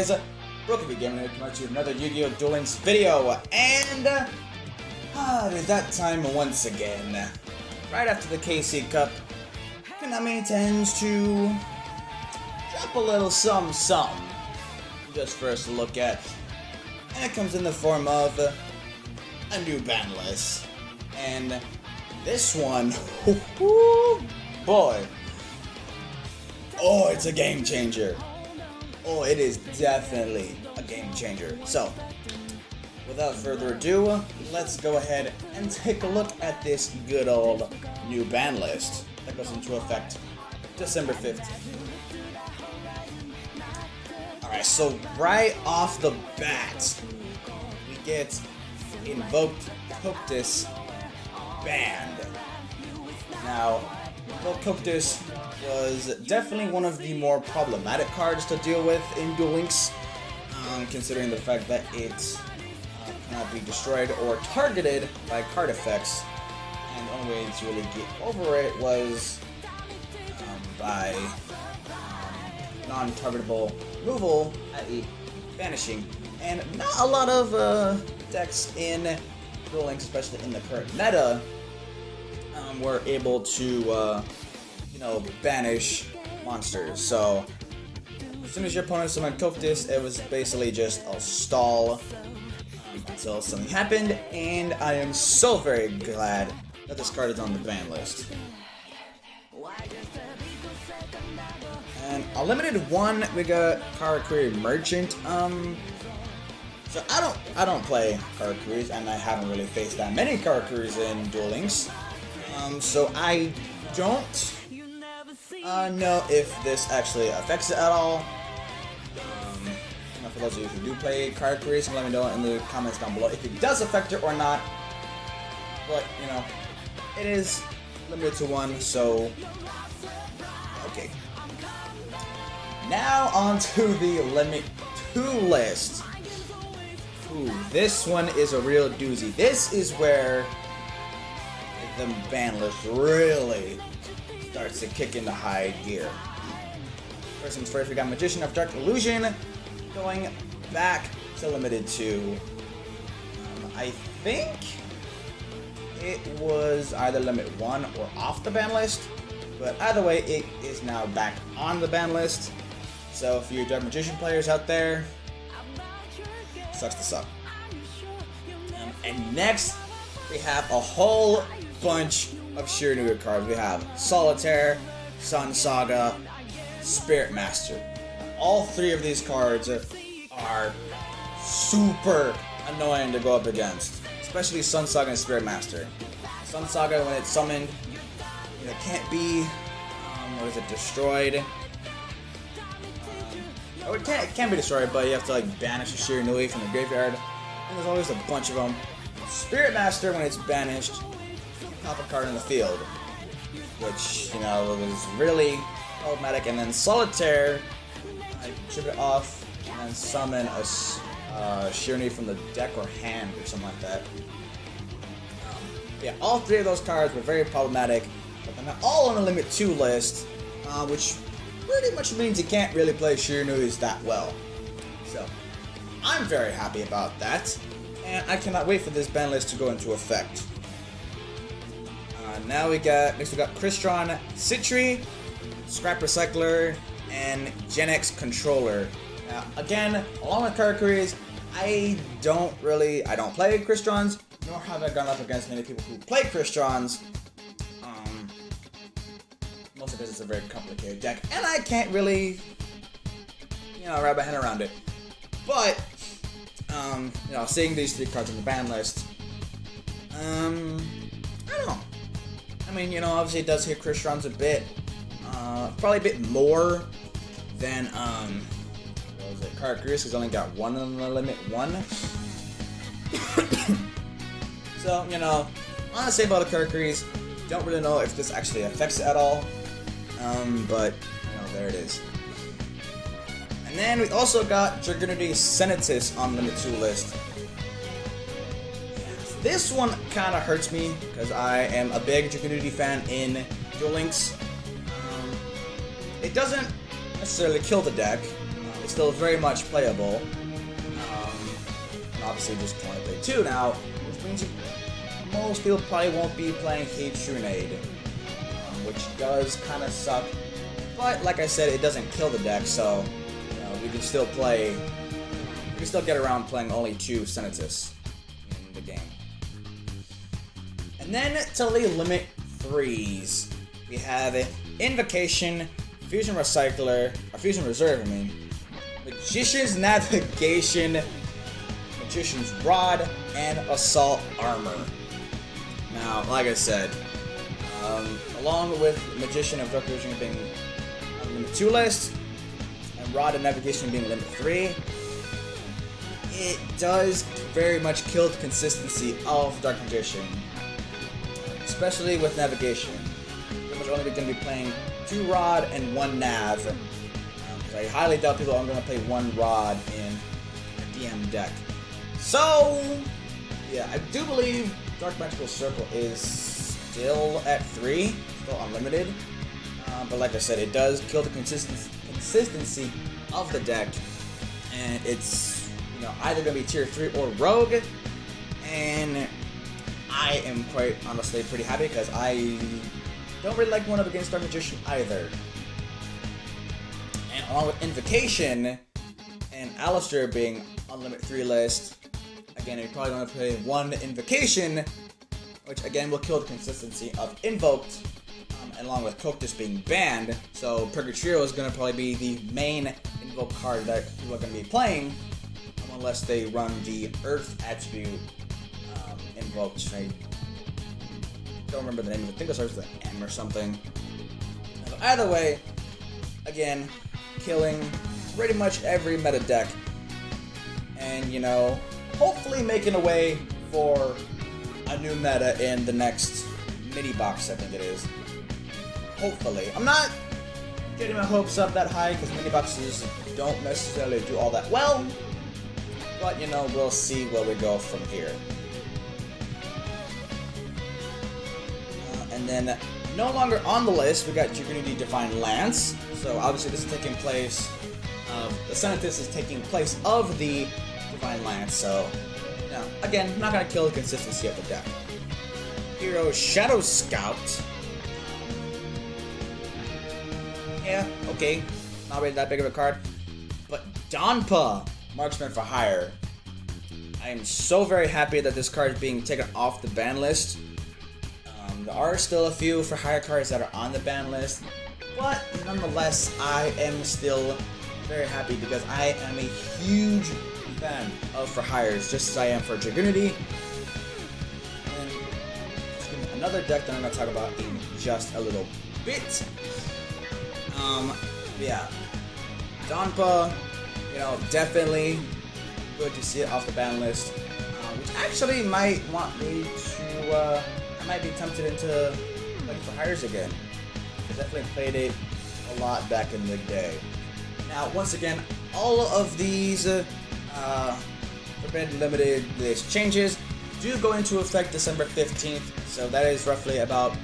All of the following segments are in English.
guys? Rookie Gamer coming to another Yu-Gi-Oh! Duel Links video, and it is that time once again. Right after the KC Cup, Konami intends to drop a little some just for us to look at, and it comes in the form of a new ban list. And this one, boy, oh, it's a game changer. Oh, it is definitely a game changer. So, without further ado, let's go ahead and take a look at this good old new ban list that goes into effect December 15th. Alright, so right off the bat, we get Invoked Coctus banned. Now, Invoked Coctus was definitely one of the more problematic cards to deal with in Duel Links, considering the fact that it cannot be destroyed or targeted by card effects, and the only way to really get over it was by non-targetable removal, i.e. banishing. And not a lot of decks in Duel Links, especially in the current meta, were able to banish monsters. So as soon as your opponent summoned Coctus, it was basically just a stall until something happened, and I am so very glad that this card is on the ban list. And a limited one, we got Karakuri Merchant. So I don't play Karakuris, and I haven't really faced that many Karakuris in Duel Links. So I don't know if this actually affects it at all. For those of you who do play Karakuris, let me know in the comments down below if it does affect it or not. But, it is limited to one, so okay. Now on to the Limit 2 list. Ooh, this one is a real doozy. This is where the ban list really starts to kick into high gear. First things first, we got Magician of Dark Illusion going back to Limited 2. I think it was either Limit 1 or off the ban list, but either way, it is now back on the ban list. So for you Dark Magician players out there, sucks to suck. And next, we have a whole bunch of SHIRANUI cards. We have Solitaire, Sun Saga, Spirit Master. All three of these cards are super annoying to go up against, especially Sun Saga and Spirit Master. Sun Saga, when it's summoned, it can't be, destroyed? It can be destroyed, but you have to banish a SHIRANUI from the graveyard, and there's always a bunch of them. Spirit Master, when it's banished, pop a card in the field, which was really problematic. And then Solitaire, I chip it off and then summon a SHIRANUI from the deck or hand or something like that. Yeah, all three of those cards were very problematic, but they're not all on the Limit 2 list, which pretty much means you can't really play SHIRANUIs that well. So, I'm very happy about that, and I cannot wait for this ban list to go into effect. Next we got Crystron Citri, Scrap Recycler, and Gen X Controller. Now, again, along with Karakuris, I don't play Crystrons, nor have I gone up against many people who play Crystrons. Most of it is a very complicated deck, and I can't really, wrap my head around it. But, seeing these three cards on the ban list, I don't know. I mean, obviously it does hit Crystrons a bit, probably a bit more than, Karakuris, because he's only got one on the Limit 1. So, honestly about the Karakuris, don't really know if this actually affects it at all, but, there it is. And then we also got Dragunity Senatus on Limit 2 list. This one kind of hurts me, because I am a big Dragunity fan in Duel Links. It doesn't necessarily kill the deck, still very much playable. And obviously just can only play 2 now, which means most people probably won't be playing SHIRANUI, which does kind of suck. But like I said, it doesn't kill the deck, so we can still play. We can still get around playing only 2 Senatus in the game. And then to the limit 3s, we have Invocation, Fusion Recycler, or Fusion Reserve, Magician's Navigation, Magician's Rod, and Assault Armor. Now, like I said, along with Magician and Vision being on limit 2 list, and Rod and Navigation being limit 3, it does very much kill the consistency of Dark Magician, especially with Navigation. Pretty much only going to be playing 2 Rod and 1 Nav. I highly doubt people are going to play 1 Rod in a DM deck. So, yeah, I do believe Dark Magical Circle is still at 3, still unlimited. But like I said, it does kill the consistency of the deck, and it's either going to be tier 3 or Rogue. And I am quite honestly pretty happy because I don't really like going up against Dark Magician either. And along with Invocation and Alistair being on limit 3 list, again, you're probably going to play 1 Invocation, which again will kill the consistency of Invoked, and along with Coctus being banned, so Purgatrio is going to probably be the main Invoke card that people are going to be playing, unless they run the Earth attribute Invoked. I don't remember the name of it. I think it starts with an M or something. But either way, again, killing pretty much every meta deck, and hopefully making a way for a new meta in the next mini box, I think it is. Hopefully. I'm not getting my hopes up that high because mini boxes don't necessarily do all that well, but we'll see where we go from here. And then no longer on the list, we got Dragunity Divine Lance. So obviously this is taking place the Senatus is taking place of the Divine Lance, so again, not gonna kill the consistency of the deck. Hero Shadow Scout. Yeah, okay. Not really that big of a card. But Donpa, Marksman for Hire. I am so very happy that this card is being taken off the ban list. There are still a few for hire cards that are on the ban list, but nonetheless, I am still very happy because I am a huge fan of for hires, just as I am for Dragunity. And another deck that I'm going to talk about in just a little bit. Yeah, Donpa, definitely good to see it off the ban list, which actually might want me to. I might be tempted into playing for hires again. I definitely played it a lot back in the day. Now, once again, all of these Forbidden Limited list changes do go into effect December 15th, so that is roughly about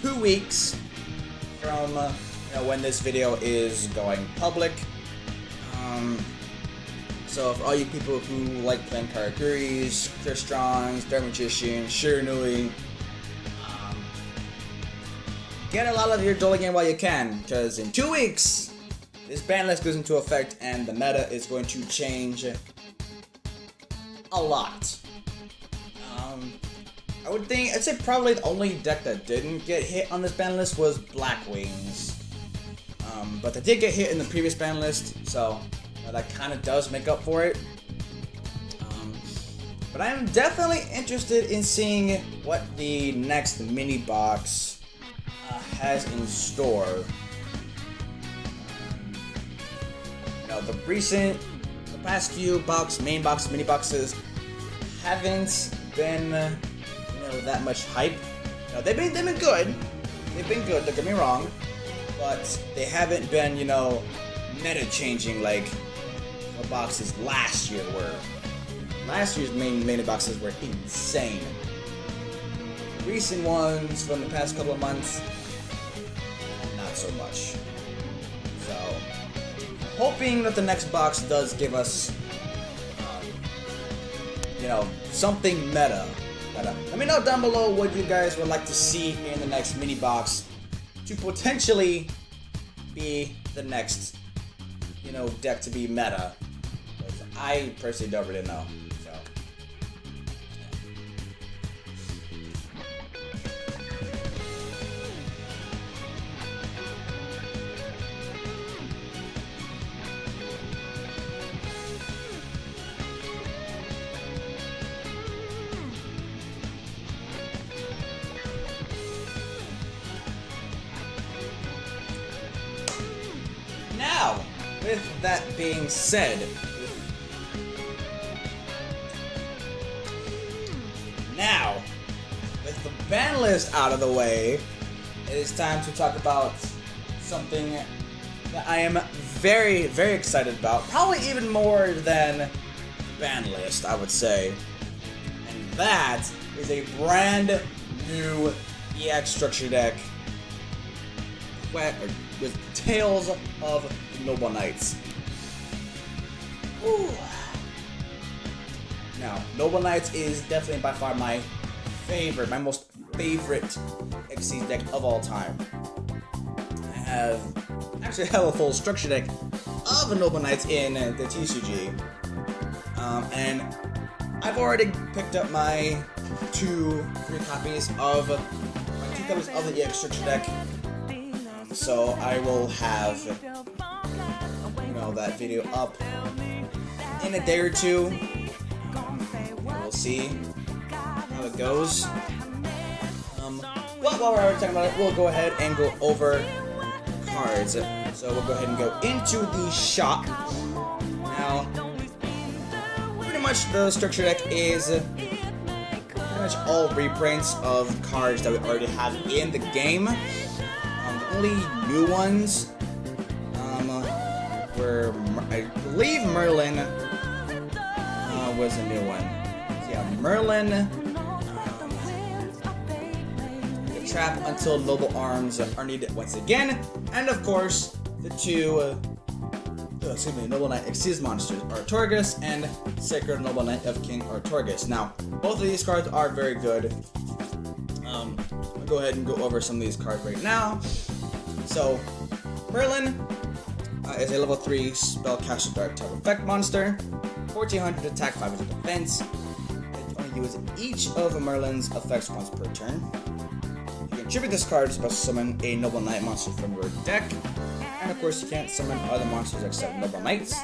2 weeks from when this video is going public. So for all you people who like playing Karakuris, Crystons, Dark Magician, SHIRANUI, get a lot of your Duel game while you can, because in 2 weeks, this ban list goes into effect and the meta is going to change a lot. I'd say probably the only deck that didn't get hit on this ban list was Black Wings. But they did get hit in the previous ban list, so that kind of does make up for it. But I am definitely interested in seeing what the next mini box has in store. The past few main box, mini boxes haven't been, that much hype. They've been good. They've been good. Don't get me wrong, but they haven't been, meta changing like what boxes last year were. Last year's mini boxes were insane. Recent ones from the past couple of months, not so much. So hoping that the next box does give us, you know, something meta. Let me know down below what you guys would like to see in the next mini box to potentially be the next, you know, deck to be meta. I personally don't really know. So. Now, with that being said, with the ban list out of the way, it is time to talk about something that I am very, very excited about. Probably even more than the ban list, I would say. And that is a brand new EX structure deck with Tales of Noble Knights. Ooh. Now, Noble Knights is definitely by far my most favorite XC deck of all time. I actually have a full structure deck of Noble Knights in the TCG. And I've already picked up my two copies of the EX structure deck. So I will have, you know, that video up in a day or two. We'll see how it goes. But while we're already talking about it, we'll go ahead and go over cards. So we'll go ahead and go into the shop. Now, pretty much the structure deck is pretty much all reprints of cards that we already have in the game. The only new ones were, I believe Merlin was a new one. So yeah, Merlin, the Trap until Noble Arms are needed once again, and of course the two Noble Knight Exceeds monsters, Artorgus and Sacred Noble Knight of King Artorgus. Now, both of these cards are very good. I'll go ahead and go over some of these cards right now. So, Merlin is a level 3 spellcaster dark type effect monster. 1400 attack, 500 defense. You only use each of Merlin's effects once per turn. You can tribute this card to special summon a Noble Knight monster from your deck. And of course, you can't summon other monsters except Noble Knights.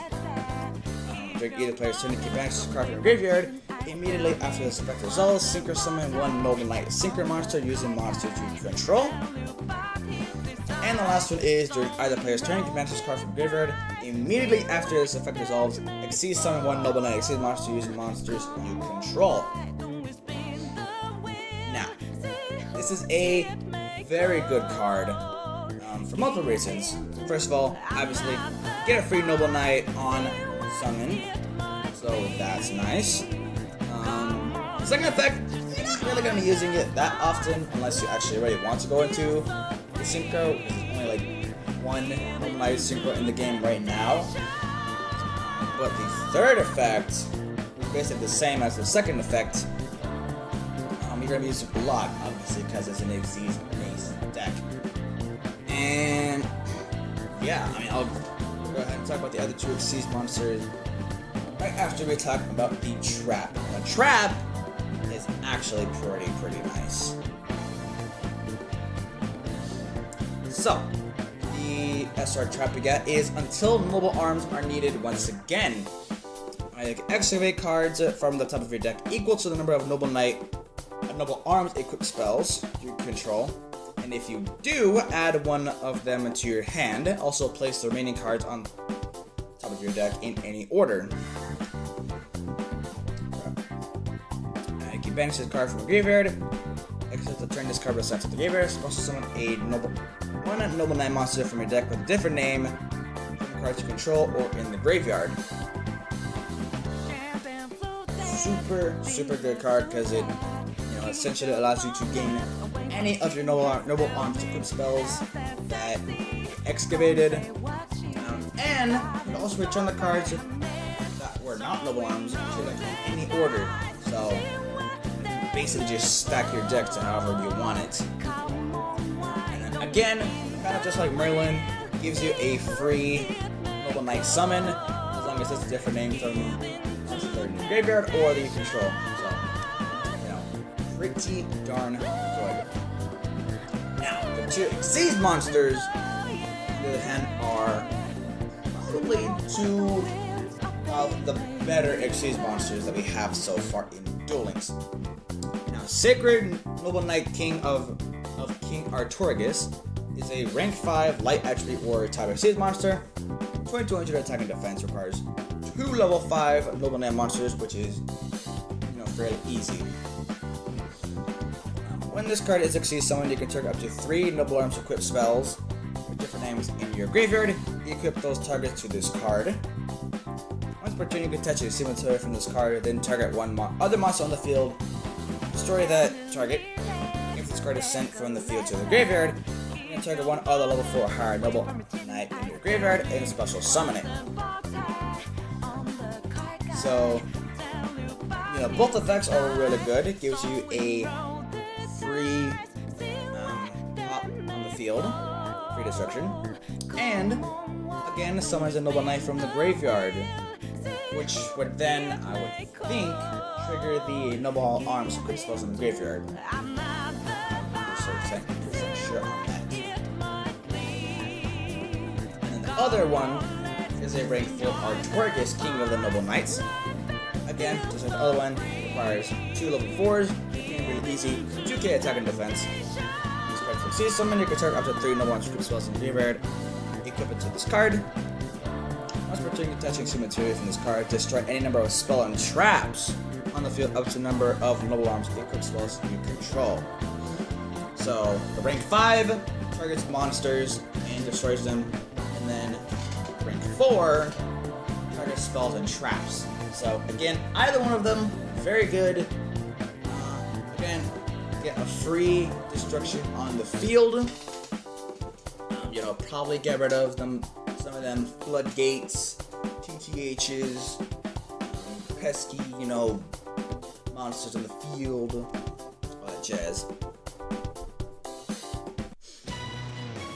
During either player's turn, you can banish this card from your graveyard. Immediately after this effect resolves, synchro summon one Noble Knight synchro monster using monsters you control. And the last one is during either player's turn, you can banish this card from graveyard. Immediately after this effect resolves, Exceed summon one Noble Knight Exceed monster using monsters you control. Now, this is a very good card for multiple reasons. First of all, obviously, get a free Noble Knight on summon, so that's nice. Second effect, you're not really going to be using it that often unless you actually really want to go into the synchro. There's only like one Noble Knight synchro in the game right now. But the third effect is basically the same as the second effect. You're going to be using a lot, obviously, because it's an Exceed base deck. And yeah, I mean, I'll go ahead and talk about the other two Exceed monsters right after we talk about the Trap. The Trap is actually pretty nice. So, the SR Trap we got is until Noble Arms are needed once again. You can activate cards from the top of your deck equal to the number of Noble Arms equipped spells you control. And if you do, add one of them into your hand. Also place the remaining cards on top of your deck in any order. You can banish this card from a graveyard. Except to turn this card aside to the graveyard. Also summon one Noble Knight monster from your deck with a different name from cards you control or in the graveyard. Super good card because it essentially allows you to gain any of your Noble Arms equipped spells that excavated, And you can also return the cards that were not Noble Arms to like in any order. So basically just stack your deck to however you want it. And then again, kind of just like Merlin, gives you a free Noble Knight summon, as long as it's a different name from either the graveyard or the control. So, you know, pretty darn good. Now, the two Xyz monsters, on the other hand, are probably two of the better Xyz monsters that we have so far in Duel Links. Now, Sacred Noble Knight King of King Artorigus is a rank 5 light attribute warrior type Xyz monster. 2200 attack and defense, requires 2 level 5 Noble Knight monsters, which is, you know, fairly easy. When this card is Xyz summoned, you can target up to 3 Noble Arms equipped spells with different names in your graveyard. You equip those targets to this card. Once per turn, you can attach a cemetery from this card, then target one other monster on the field, destroy that target. If this card is sent from the field to the graveyard, you can target one other level 4 higher Noble Knight in your graveyard and special summon it. So, you know, both effects are really good. It gives you a free pop on the field, free destruction, and again summons a Noble Knight from the graveyard, which would then, I would think, trigger the Noble Arms equipped spells in the graveyard. I'm not sure on that. And then the other one is a rank 4 Artorigus, King of the Noble Knights. Again, just like the other one, requires 2 level 4s, really easy, 2k attack and defense. This card for Xyz summon, you can target up to 3 Noble Arms equipped spells in the graveyard. Equip it to this card. Once per turn, attaching 2 materials from this card, destroy any number of spell and traps on the field up to the number of Noble Arms equipped spells you control. So, the rank 5 targets monsters and destroys them, and then rank 4 targets spells and traps. So, again, either one of them, very good. Again, get a free destruction on the field. You know, probably get rid of them, some of them floodgates, TTHs, pesky, you know, monsters in the field, all that jazz.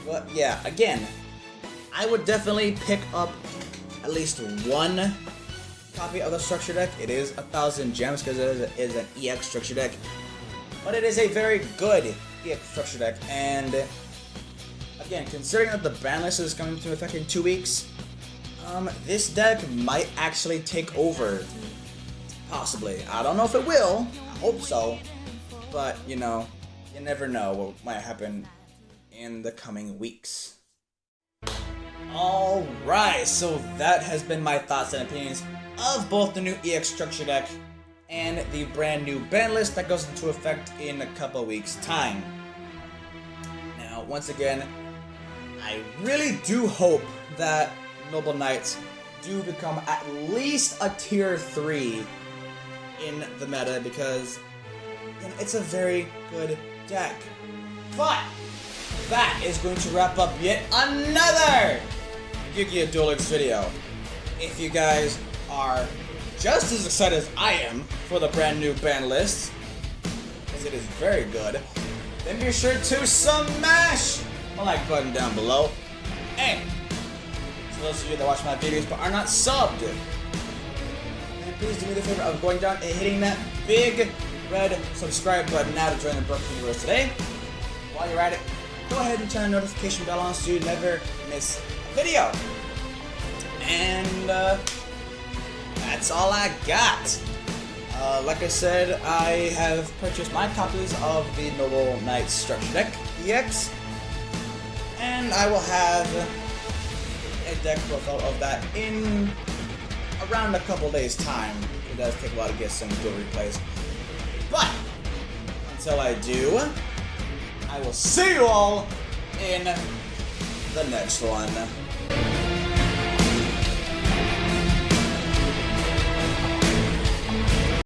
But yeah, again, I would definitely pick up at least one copy of the structure deck. It is 1,000 gems because it is an EX structure deck, but it is a very good EX structure deck. And again, considering that the ban list is coming into effect in 2 weeks, this deck might actually take over. Possibly. I don't know if it will. I hope so. But, you know, you never know what might happen in the coming weeks. Alright, so that has been my thoughts and opinions of both the new EX structure deck and the brand new ban list that goes into effect in a couple weeks' time. Now, once again, I really do hope that Noble Knights do become at least a tier 3 in the meta, because you know, it's a very good deck. But that is going to wrap up yet another Yu-Gi-Oh! Duel Links video. If you guys are just as excited as I am for the brand new ban list, because it is very good, then be sure to smash the like button down below. And for those of you that watch my videos but are not subbed, then please do me the favor of going down and hitting that big red subscribe button now to join the Broken Universe today. While you're at it, go ahead and turn the notification bell on so you never miss a video. And that's all I got. Like I said, I have purchased my copies of the Noble Knights Structure Deck EX, and I will have a deck profile of that in around a couple days' time. It does take a while to get some good replays. But until I do, I will see you all in the next one.